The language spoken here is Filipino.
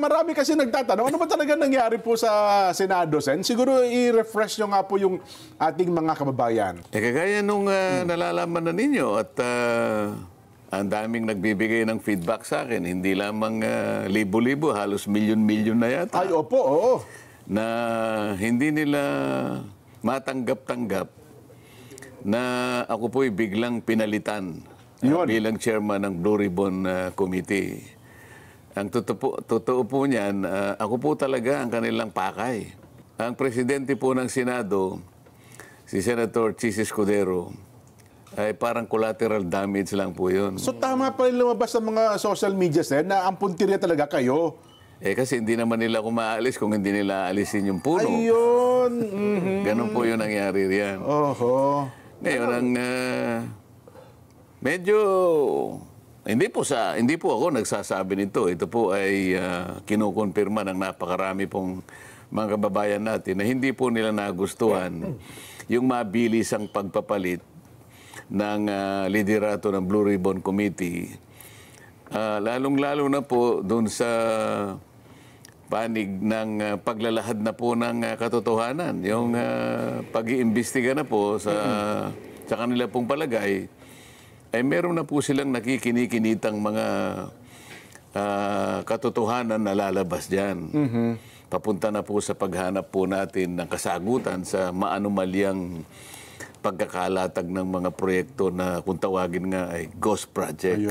Marami kasi nagtatanong, ano ba talaga nangyari po sa Senado, Sen? Siguro i-refresh nyo nga po yung ating mga kababayan. Kagaya nung nalalaman na ninyo at ang daming nagbibigay ng feedback sa akin, hindi lamang libo-libo, halos milyon-milyon na yata. Ay, opo, oo. Na hindi nila matanggap-tanggap na ako po'y biglang pinalitan bilang chairman ng Blue Ribbon Committee. Ang totoo po niyan, ako po talaga ang kanilang pakay. Ang presidente po ng Senado, si Senator Chis Escudero, ay parang collateral damage lang po yun. So tama pa rin lumabas sa mga social media, Sen, na ang puntirya talaga kayo. Kasi hindi naman nila ako maalis kung hindi nila alisin yung puno. Ayun. Ganun po yung nangyari riyan. Oho. Ngayon, ang medyo... Hindi po ako nagsasabi nito. Ito po ay kinukonfirma ng napakarami pong mga kababayan natin na hindi po nila nagustuhan yung mabilisang pagpapalit ng liderato ng Blue Ribbon Committee. Lalong-lalo na po doon sa panig ng paglalahad na po ng katotohanan. Yung pag-iimbestiga na po sa kanila pong palagay, ay meron na po silang nakikinikinitang mga katotohanan na lalabas dyan. Papunta na po sa paghanap po natin ng kasagutan sa maanumalyang pagkakalatag ng mga proyekto na kung tawagin nga ay ghost projects.